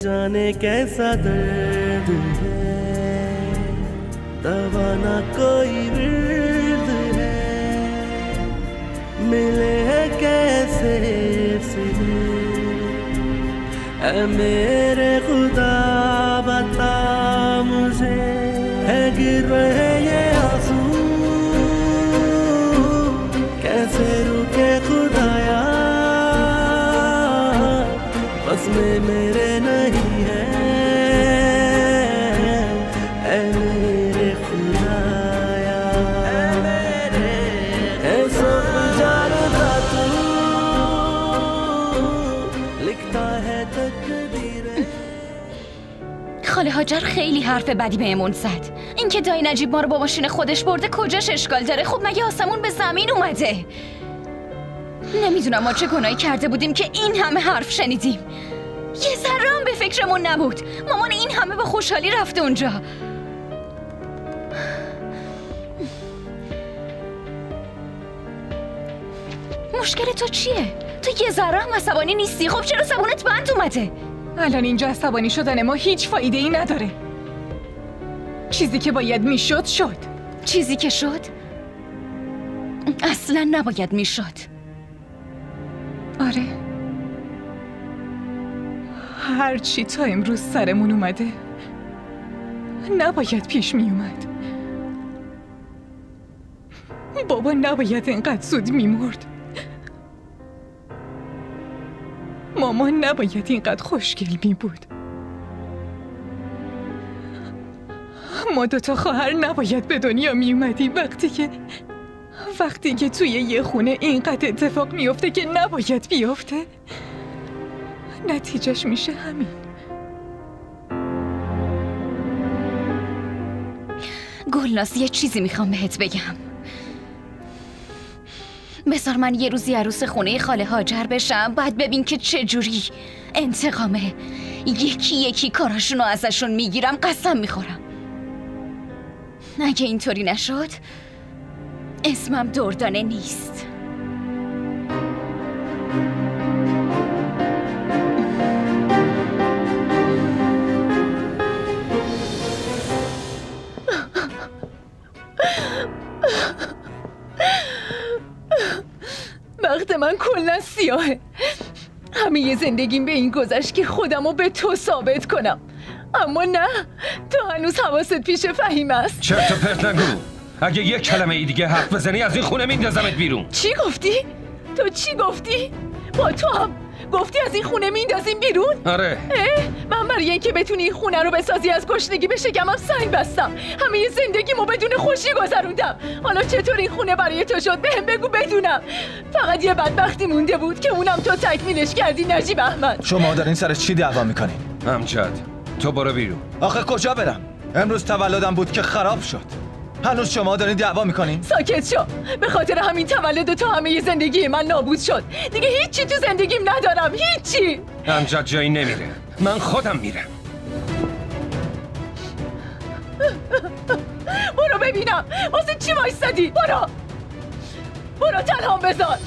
जाने कैसा दर्द है दवा ना कोई विर्द है मिले हैं कैसे सिरे ऐ मेरे खुदा बता मुझे है गिर रहे ये आंसू कैसे रुके खुदाया बस में मेरे नहीं है ऐ मेरे खुदाया ऐ सब जानता तू लिखता है तकदीरें. خاله هاجر خیلی حرف بدی بهمون زد. اینکه دایی نجیب ما رو با ماشین خودش برده کجاش اشکال داره؟ خب مگه آسمون به زمین اومده؟ نمیدونم ما چه گناهی کرده بودیم که این همه حرف شنیدیم. یه ذره هم به فکرمون نبود مامان این همه با خوشحالی رفته اونجا. مشکل تو چیه؟ تو یه ذره هم عصبانی نیستی؟ خب چرا زبونت بند اومده؟ الان اینجا عصبانی شدن ما هیچ فایده ای نداره. چیزی که باید میشد شد. چیزی که شد؟ اصلا نباید میشد. آره هرچی تا امروز سرمون اومده نباید پیش می اومد. بابا نباید اینقدر زود میمرد. مامان نباید اینقدر خوشگل می بود. ما دوتا خواهر نباید به دنیا می اومدیم وقتی که توی یه خونه اینقدر اتفاق میفته که نباید بیفته. نتیجهش میشه همین. گلناز یه چیزی میخوام بهت بگم. بذار من یه روزی عروس خونه خاله هاجر بشم بعد ببین که چجوری انتقامه یکی یکی کاراشونو ازشون میگیرم. قسم میخورم اگه اینطوری نشد اسمم دردانه نیست. وقت من کلا سیاهه. همه زندگیم به این گذشت که خودمو به تو ثابت کنم. اما نه تو هنوز حواست پیش فهیم است. چرت و پرت نگو. اگه یک کلمه ای دیگه حرف بزنی از این خونه میندازمت بیرون. چی گفتی؟ تو چی گفتی؟ با تو هم گفتی از این خونه میندازیم بیرون؟ آره. من برای اینکه بتونی این خونه رو بسازی از گشنگی به شکمم سنگ بستم. همه زندگیمو بدون خوشی گذروندم. حالا چطور این خونه برای تو شد بهم بگو بدونم. فقط یه بدبختی مونده بود که اونم تو تکمیلش کردی نجیب احمد. شما دارین سر چی دعوا میکنین؟ امجد تو برو بیرون. آخه کجا برم؟ امروز تولدم بود که خراب شد. هنوز شما دارین دعوا میکنین؟ ساکت شو. به خاطر همین تولد تو همه زندگی من نابود شد. دیگه هیچی تو زندگیم ندارم. هیچی. امجد جایی نمیره. من خودم میرم. برو ببینم واسه چی وایستادی؟ برو تنهام بذار.